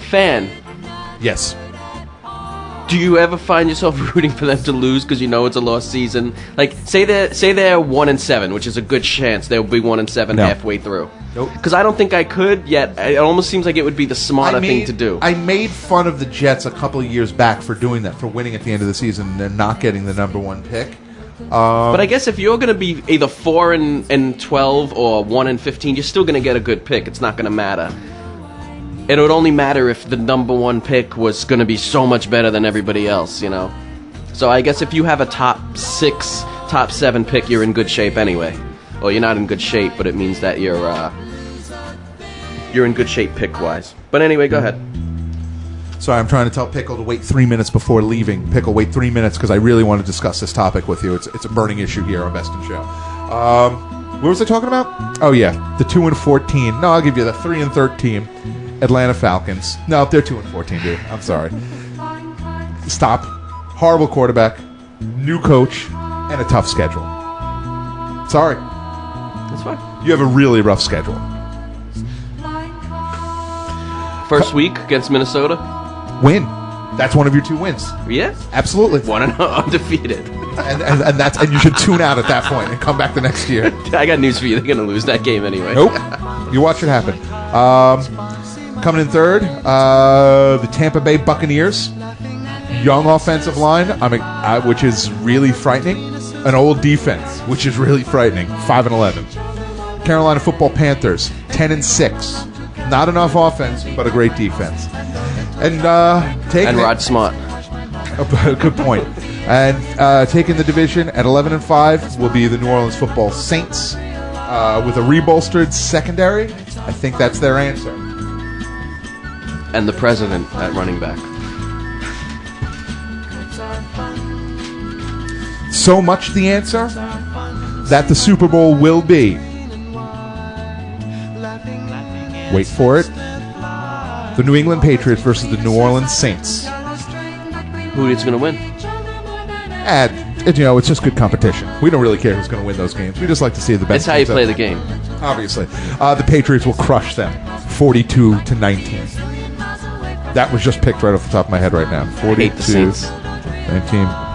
fan, Yes. do you ever find yourself rooting for them to lose because you know it's a lost season? Like, say they're 1-7, which is a good chance they'll be 1-7 No. halfway through. Nope. Because I don't think I could yet. It almost seems like it would be the smarter thing to do. I made fun of the Jets a couple of years back for doing that, for winning at the end of the season and not getting the number one pick. But I guess if you're going to be either 4-12 or 1-15, you're still going to get a good pick. It's not going to matter. It would only matter if the number one pick was going to be so much better than everybody else, you know? So I guess if you have a top 6, top 7 pick, you're in good shape anyway. Well, you're not in good shape, but it means that you're in good shape pick-wise. But anyway, go ahead. Sorry, I'm trying to tell Pickle to wait 3 minutes before leaving. Pickle, wait 3 minutes because I really want to discuss this topic with you. It's a burning issue here on Best in Show. What was I talking about? Oh, yeah, the 2-14. No, I'll give you the 3-13 Atlanta Falcons. No, they're 2-14, dude. I'm sorry. Stop. Horrible quarterback, new coach, and a tough schedule. Sorry. That's fine. You have a really rough schedule. First week against Minnesota? Win. That's one of your 2 wins. Yeah. Absolutely. 1-0 undefeated. and you should tune out at that point and come back the next year. I got news for you. They're going to lose that game anyway. Nope. You watch it happen. Coming in third, the Tampa Bay Buccaneers. Young offensive line, which is really frightening. An old defense, which is really frightening. 5-11. Carolina Football Panthers, 10-6. Not enough offense, but a great defense. And Rod Smart. Good point. And taking the division at 11-5 will be the New Orleans Football Saints with a rebolstered secondary. I think that's their answer. And the president at running back. So much the answer that the Super Bowl will be. Wait for it. The New England Patriots versus the New Orleans Saints. Who is going to win? And, it's just good competition. We don't really care who's going to win those games. We just like to see the best. That's how you play the game. Obviously. The Patriots will crush them 42-19. That was just picked right off the top of my head right now. 42-19.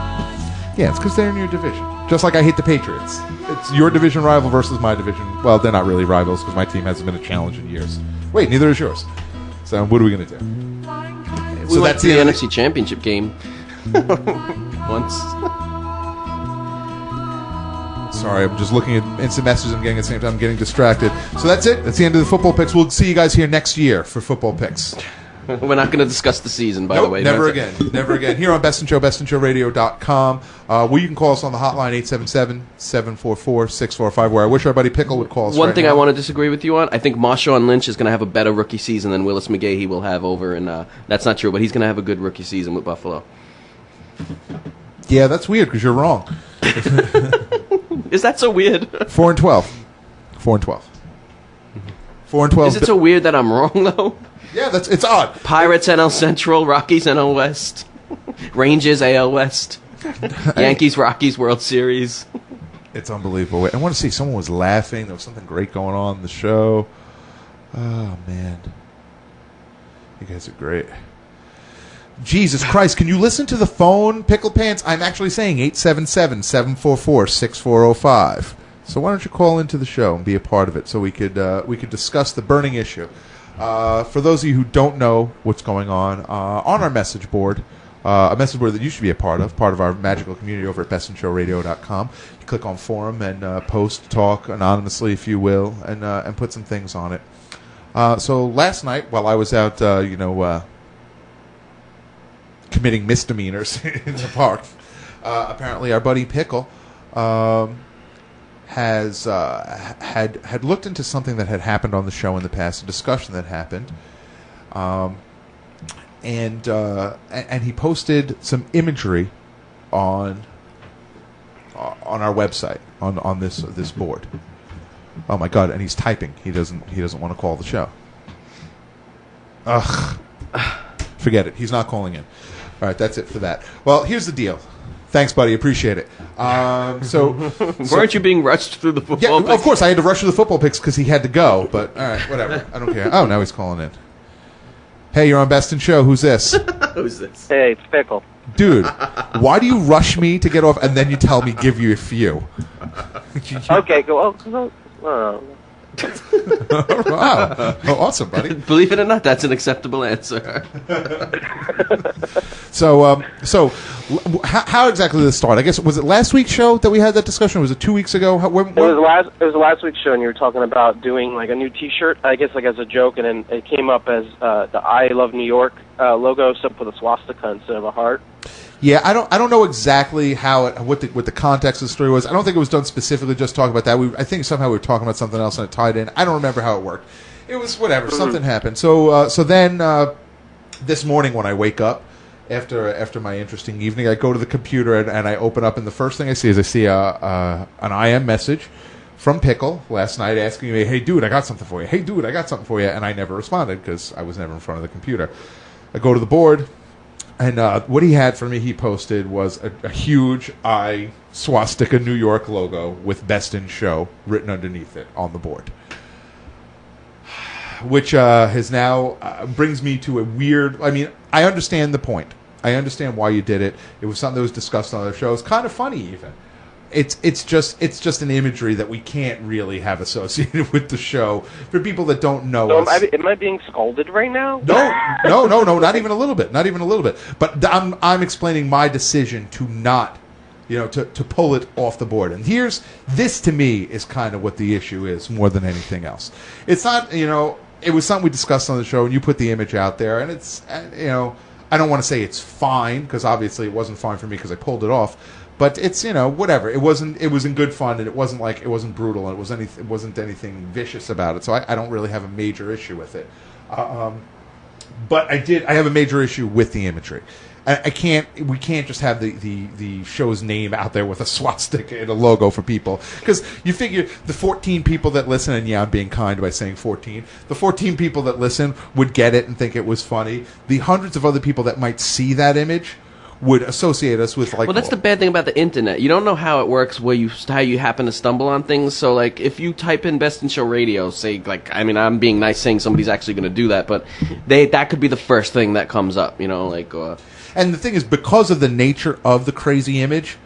Yeah, it's because they're in your division. Just like I hate the Patriots. It's your division rival versus my division. Well, they're not really rivals because my team hasn't been a challenge in years. Wait, neither is yours. So what are we going to do? We went to the NFC Championship game once. Sorry, I'm just looking at instant messages and getting at the same time. I'm getting distracted. So that's it. That's the end of the football picks. We'll see you guys here next year for football picks. We're not going to discuss the season, by the way. Never again. Never again. Here on Best in Show, bestinshowradio.com, where you can call us on the hotline, 877-744-645, where I wish our buddy Pickle would call us. One thing I want to disagree with you on, I think Marshawn Lynch is going to have a better rookie season than Willis McGahee will have over in, that's not true, but he's going to have a good rookie season with Buffalo. Yeah, that's weird because you're wrong. Is that so weird? 4-12. 4-12. 4-12. Is it so weird that I'm wrong, though? Yeah, it's odd. Pirates NL Central, Rockies NL West, Rangers AL West, Yankees Rockies World Series. It's unbelievable. I want to see someone was laughing. There was something great going on in the show. Oh, man. You guys are great. Jesus Christ, can you listen to the phone, Pickle Pants? I'm actually saying 877-744-6405. So why don't you call into the show and be a part of it so we could discuss the burning issue. For those of you who don't know what's going on our message board, a message board that you should be a part of our magical community over at bestinshowradio.com. You click on forum and post, talk anonymously, if you will, and put some things on it. So last night, while I was out, committing misdemeanors in the park, apparently our buddy Pickle has had looked into something that had happened on the show in the past, a discussion that happened, and he posted some imagery on our website on this board. Oh my God! And he's typing. He doesn't want to call the show. Ugh. Forget it. He's not calling in. All right, that's it for that. Well, here's the deal. Thanks, buddy. Appreciate it. Weren't you being rushed through the football picks? Of course, I had to rush through the football picks because he had to go. But all right, whatever. I don't care. Oh, now he's calling in. Hey, you're on Best in Show. Who's this? Who's this? Hey, it's Pickle. Dude, why do you rush me to get off and then you tell me give you a few? Okay, go. Wow. Oh, awesome, buddy. Believe it or not, that's an acceptable answer. So how exactly did this start? I guess, was it last week's show that we had that discussion? Or was it 2 weeks ago? It was last week's show, and you were talking about doing like a new T-shirt, I guess, like as a joke, and then it came up as the "I Love New York" logo, except with a swastika instead of a heart. Yeah, I don't know exactly what the context of the story was. I don't think it was done specifically just talking about that. I think somehow we were talking about something else and it tied in. I don't remember how it worked. It was whatever. Something happened. So then this morning when I wake up after my interesting evening, I go to the computer and I open up, and the first thing I see is an IM message from Pickle last night asking me, "Hey dude, I got something for you. Hey dude, I got something for you," and I never responded because I was never in front of the computer. I go to the board. And what he had for me, he posted, was a huge I swastika New York logo with Best in Show written underneath it on the board. Which has now brings me to a weird... I mean, I understand the point. I understand why you did it. It was something that was discussed on other shows. Kind of funny, even. It's just an imagery that we can't really have associated with the show for people that don't know us. Am I being scolded right now? No, not even a little bit. Not even a little bit. But I'm explaining my decision to not, to pull it off the board. And this to me is kind of what the issue is more than anything else. It's not, it was something we discussed on the show, and you put the image out there, and it's, I don't want to say it's fine, because obviously it wasn't fine for me because I pulled it off. But it's, whatever. It was in good fun, and it wasn't brutal, and it wasn't anything vicious about it. So I don't really have a major issue with it. But I have a major issue with the imagery. We can't just have the show's name out there with a swastika and a logo for people. Because you figure the 14 people that listen, and yeah, I'm being kind by saying 14, the 14 people that listen would get it and think it was funny. The hundreds of other people that might see that image would associate us with well, that's the bad thing about the internet. You don't know how it works, how you happen to stumble on things. So like if you type in Best in Show Radio, say I'm being nice saying somebody's actually going to do that, but that could be the first thing that comes up, And the thing is, because of the nature of the crazy image,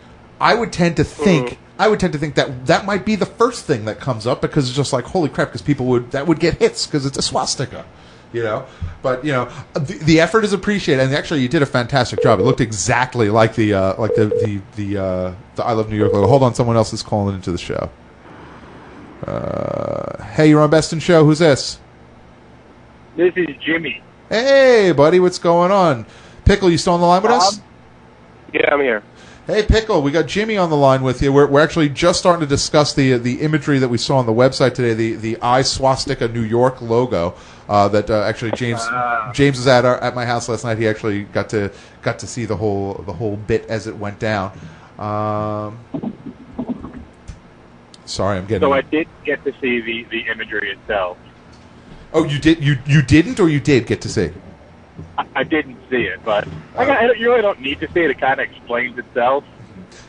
I would tend to think that might be the first thing that comes up, because it's just like, holy crap, because people would get hits because it's a swastika. But the effort is appreciated, and actually you did a fantastic job. It looked exactly like the I Love New York logo. Hold on, someone else is calling into the show. Hey, you're on Best in Show. Who's this? This is Jimmy. Hey, buddy, what's going on? Pickle, you still on the line with us? Yeah, I'm here. Hey, Pickle, we got Jimmy on the line with you. We're actually just starting to discuss the imagery that we saw on the website today, the I Swastika New York logo that actually James was at my house last night. He actually got to see the whole bit as it went down. Sorry, I'm getting. So I did get to see the imagery itself. Oh, you did? You didn't, or you did get to see? I didn't see it, but you really don't need to see it. It kind of explains itself.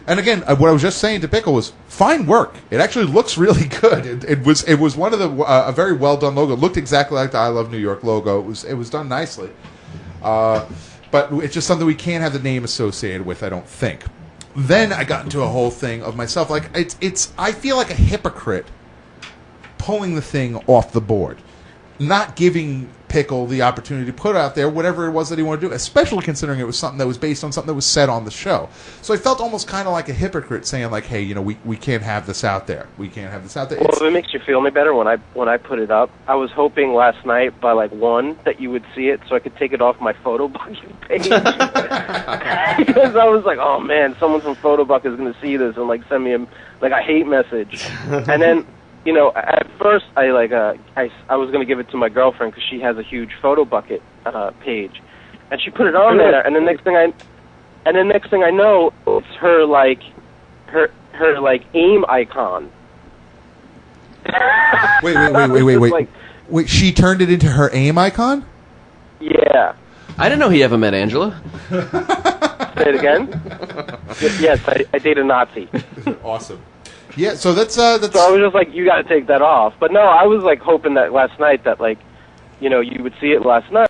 And again, what I was just saying to Pickle was fine work. It actually looks really good. It was one of a very well done logo. It looked exactly like the I Love New York logo. It was done nicely. But it's just something we can't have the name associated with, I don't think. Then I got into a whole thing of myself, like I feel like a hypocrite pulling the thing off the board, not giving Pickle the opportunity to put out there whatever it was that he wanted to do, especially considering it was something that was based on something that was said on the show. So I felt almost kind of like a hypocrite saying, like, hey, we can't have this out there. We can't have this out there. Well, if it makes you feel any better, when I put it up, I was hoping last night by 1 that you would see it so I could take it off my Photobucket page. Because I was like, oh man, someone from Photobucket is going to see this and send me a hate message. And then at first I was going to give it to my girlfriend because she has a huge Photobucket page, and she put it on there. And the next thing I know, it's her AIM icon. Wait. Wait, she turned it into her AIM icon? Yeah. I didn't know he ever met Angela. Say it again? Yes, I date a Nazi. Awesome. Yeah, so that's. So I was just like, you got to take that off. But no, I was hoping that last night that you would see it last night.